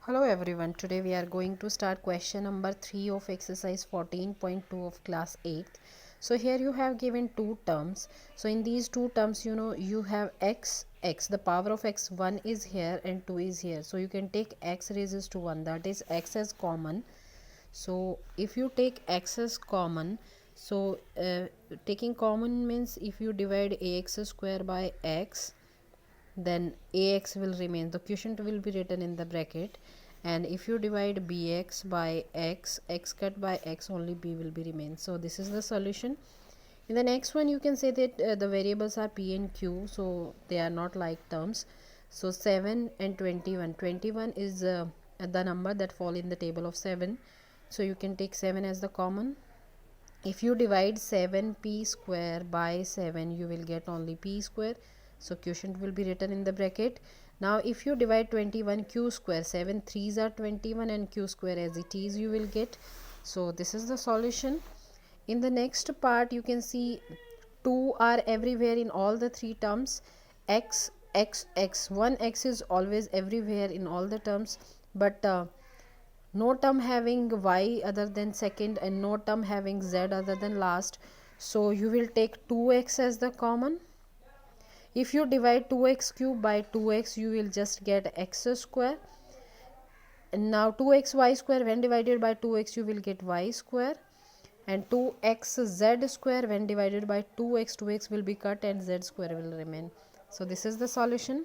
Hello everyone, today we are going to start question number 3 of exercise 14.2 of class 8th. So here you have given two terms. So in these two terms, you have x, the power of x, 1 is here and 2 is here. So you can take x raises to 1, that is x as common. So if you take x as common, so taking common means if you divide ax square by x, then ax will remain, the quotient will be written in the bracket, and if you divide bx by x, x cut by x, only b will be remain. So this is the solution. In the next one you can say that the variables are p and q, so they are not like terms. So 7 and 21, 21 is the number that fall in the table of 7, so you can take 7 as the common. If you divide 7p square by 7, you will get only p square, so quotient will be written in the bracket. Now if you divide 21 q square, 7 3s are 21 and q square as it is you will get. So this is the solution. In the next part you can see 2 are everywhere in all the three terms. X, x, x, one x is always everywhere in all the terms, but no term having y other than second and no term having z other than last, so you will take 2x as the common. If you divide 2x cube by 2x, you will just get x square, and now 2xy square when divided by 2x, you will get y square, and 2xz square when divided by 2x, 2x will be cut and z square will remain. So this is the solution.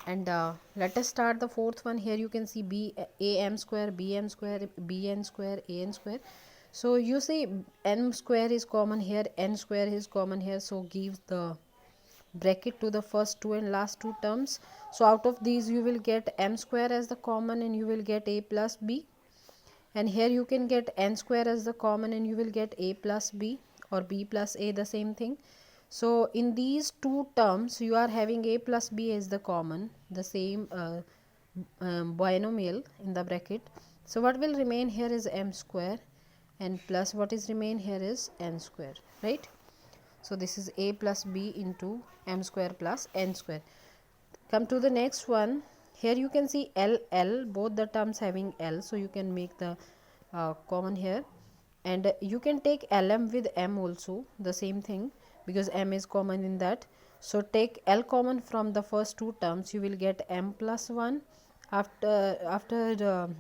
And let us start the fourth one. Here you can see b a m square, bm square, bn square, an square. So you see n square is common here, n square is common here, so give the bracket to the first two and last two terms. So out of these you will get m square as the common and you will get a plus b, and here you can get n square as the common and you will get a plus b or b plus a, the same thing. So in these two terms you are having a plus b as the common, the same binomial in the bracket. So what will remain here is m square, and plus what is remain here is n square, right? So this is a plus b into m square plus n square. Come to the next one. Here you can see l, both the terms having l, so you can make the common here, and you can take lm with m also, the same thing, because m is common in that. So take l common from the first two terms, you will get m plus 1. After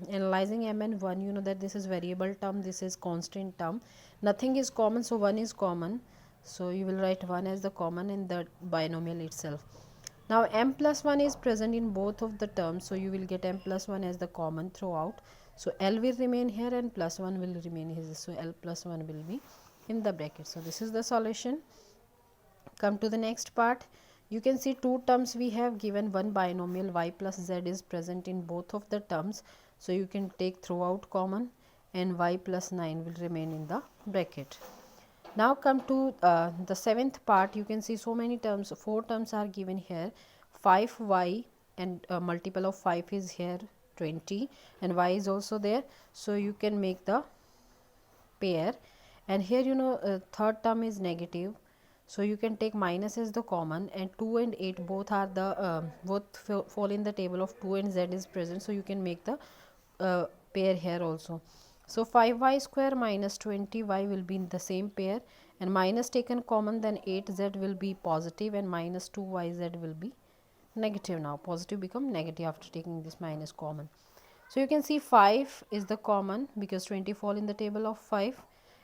analyzing m and 1, you know that this is variable term, this is constant term, nothing is common, so 1 is common, so you will write 1 as the common in the binomial itself. Now m plus 1 is present in both of the terms, so you will get m plus 1 as the common throughout. So l will remain here and plus 1 will remain here, so l plus 1 will be in the bracket. So this is the solution. Come to the next part. You can see two terms we have given, one binomial y plus z is present in both of the terms, so you can take throughout common, and y plus 9 will remain in the bracket. Now come to the seventh part. You can see so many terms, four terms are given here. 5y and multiple of 5 is here 20, and y is also there, so you can make the pair. And here third term is negative, so you can take minus as the common, and 2 and 8 both are the both fall in the table of 2 and z is present, so you can make the pair here also. So 5y square minus 20y will be in the same pair, and minus taken common, then 8z will be positive and minus 2yz will be negative. Now positive become negative after taking this minus common. So you can see 5 is the common because 20 fall in the table of 5,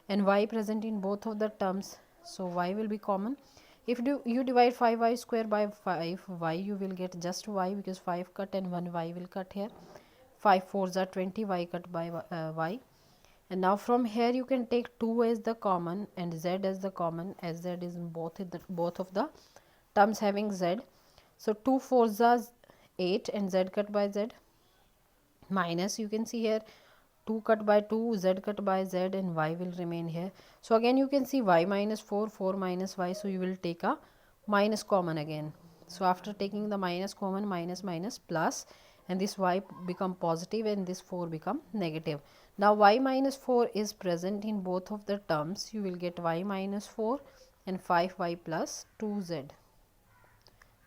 and y present in both of the terms, so y will be common. If you divide 5y square by 5y, you will get just y, because 5 cut and 1 y will cut here. 5 4s are 20, y cut by y. And now from here you can take 2 as the common and z as the common, as z is in both of the terms having z. So 2 4s are 8 and z cut by z, minus you can see here 2 cut by 2, z cut by z, and y will remain here. So again you can see y minus 4, 4 minus y, so you will take a minus common again. So after taking the minus common, minus minus plus, and this y become positive and this 4 become negative. Now y minus 4 is present in both of the terms, you will get y minus 4 and 5y plus 2z,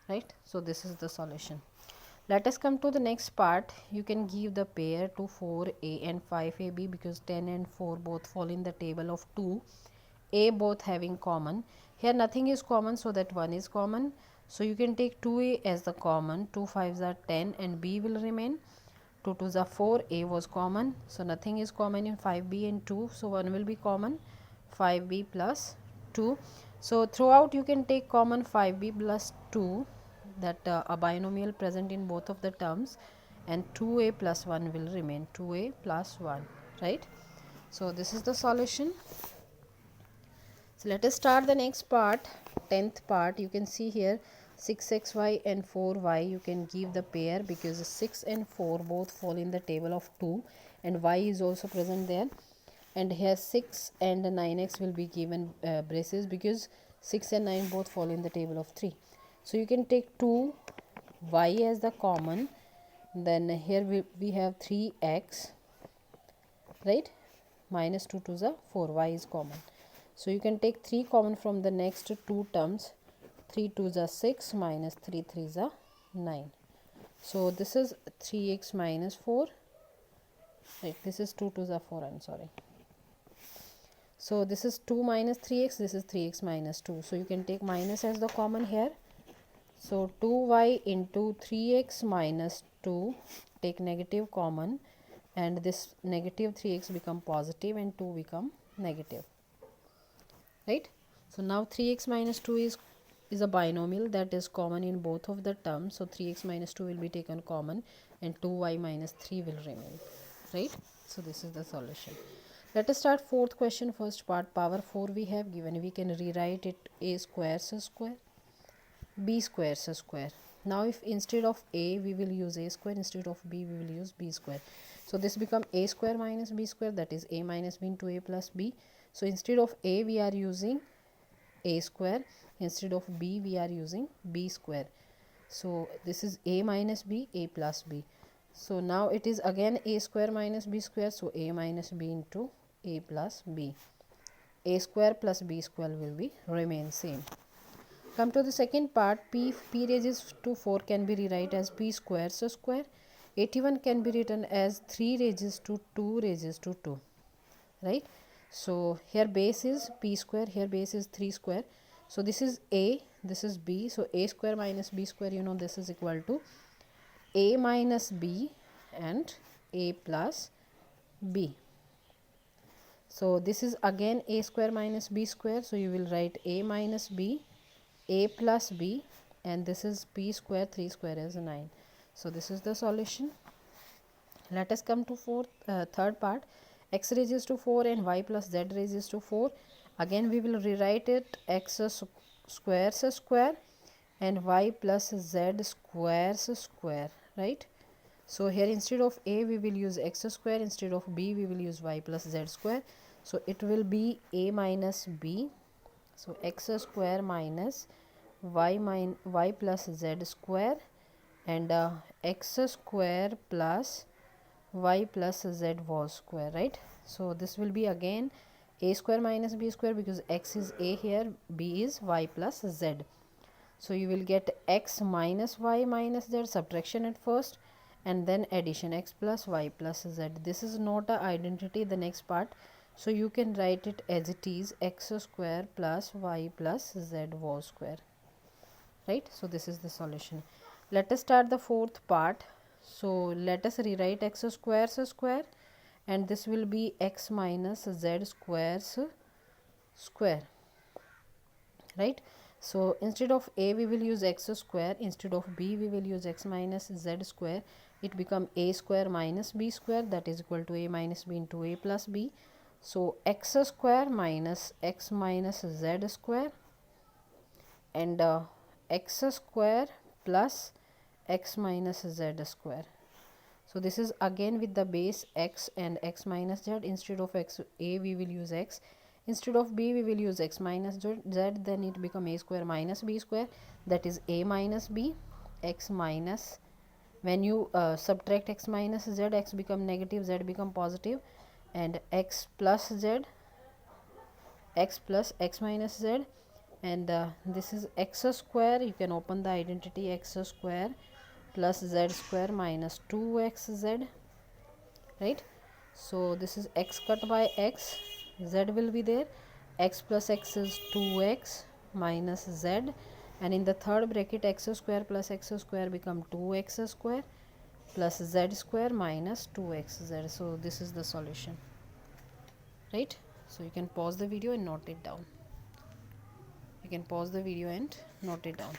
right? So this is the solution. Let us come to the next part. You can give the pair to 4a and 5ab because 10 and 4 both fall in the table of 2, a both having common. Here nothing is common, so that 1 is common. So you can take 2a as the common, 2 5s are 10 and b will remain. 2 2s are 4, a was common, so nothing is common in 5b and 2, so 1 will be common, 5b plus 2. So throughout you can take common 5b plus 2, that a binomial present in both of the terms, and 2a plus 1 will remain, 2a plus 1, right? So this is the solution. So let us start the next part, 10th part. You can see here 6xy and 4y. You can give the pair because 6 and 4 both fall in the table of 2 and y is also present there. And here 6 and 9x will be given braces because 6 and 9 both fall in the table of 3. So you can take 2y as the common. Then here we have 3x, right? Minus 2 to the 4, y is common. So you can take 3 common from the next two terms. 3 2s are 6 minus 3 3s are 9. So this is 3x minus 4. Right, this is 2 2s are 4, I'm sorry. So this is 2 minus 3x, this is 3x minus 2. So you can take minus as the common here. So 2y into 3x minus 2, take negative common, and this negative 3x become positive and 2 become negative. Right? So now 3x minus 2 is a binomial that is common in both of the terms. So 3x minus 2 will be taken common and 2y minus 3 will remain. Right? So this is the solution. Let us start fourth question, first part. Power 4 we have given. We can rewrite it a squares square, b squares square. Now if instead of a we will use a square, instead of b we will use b square. So this become a square minus b square, that is a minus b into a plus b. So instead of a we are using a square, instead of b we are using b square. So this is a minus b, a plus b. So now it is again a square minus b square, so a minus b into a plus b. A square plus b square will be remain same. Come to the second part. P raised to 4 can be rewrite as p squares square. 81 can be written as 3 raised to 2 raised to 2. Right? So here base is p square, here base is 3 square. So this is a, this is b. So a square minus b square, you know, this is equal to a minus b and a plus b. So this is again a square minus b square. So you will write a minus b, a plus b, and this is p square, 3 square is 9. So this is the solution. Let us come to third part. X raised to 4 and y plus z raised to 4. Again we will rewrite it x squares square and y plus z squares square, right? So here instead of a we will use x square, instead of b we will use y plus z square. So it will be a minus b. So x square minus y plus z square and x square plus y plus z whole square, right? So this will be again a square minus b square because x is a here, b is y plus z. So you will get x minus y minus z, subtraction at first and then addition, x plus y plus z. This is not a identity, the next part. So you can write it as it is, x square plus y plus z whole square. Right? So this is the solution. Let us start the fourth part. So let us rewrite x squares square and this will be x minus z squares square. Right? So instead of a we will use x square, instead of b we will use x minus z square. It become a square minus b square, that is equal to a minus b into a plus b. So x square minus x minus z square and x square plus x minus z square. So this is again with the base x and x minus z. Instead of x a we will use x, instead of b we will use x minus z, then it become a square minus b square, that is a minus b, x minus, when you subtract x minus z, x become negative, z become positive, and x plus z, x plus x minus z, and this is x square. You can open the identity, x square plus z square minus 2xz, right? So this is x cut by x, z will be there, x plus x is 2x minus z, and in the third bracket x square plus x square become 2x square plus z square minus 2xz. So this is the solution, right? So you can pause the video and note it down. You can pause the video and note it down.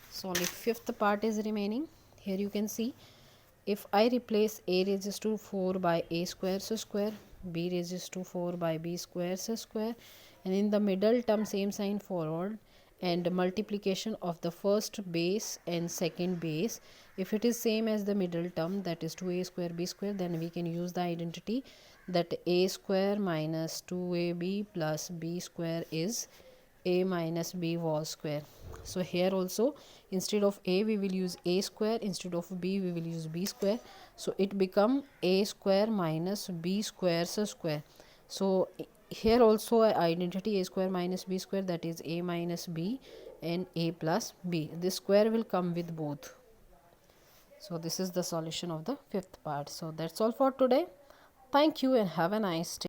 So only fifth part is remaining. Here you can see, if I replace a raised to 4 by a squares square, b raised to 4 by b squares square, and in the middle term same sign forward, and multiplication of the first base and second base, if it is same as the middle term, that is 2a square b square, then we can use the identity that a square minus 2ab plus b square is a minus b whole square. So here also, instead of a we will use a square, instead of b we will use b square, so it become a square minus b squares square. So here also identity a square minus b square, that is a minus b and a plus b, this square will come with both. So this is the solution of the fifth part. So that's all for today. Thank you and have a nice day.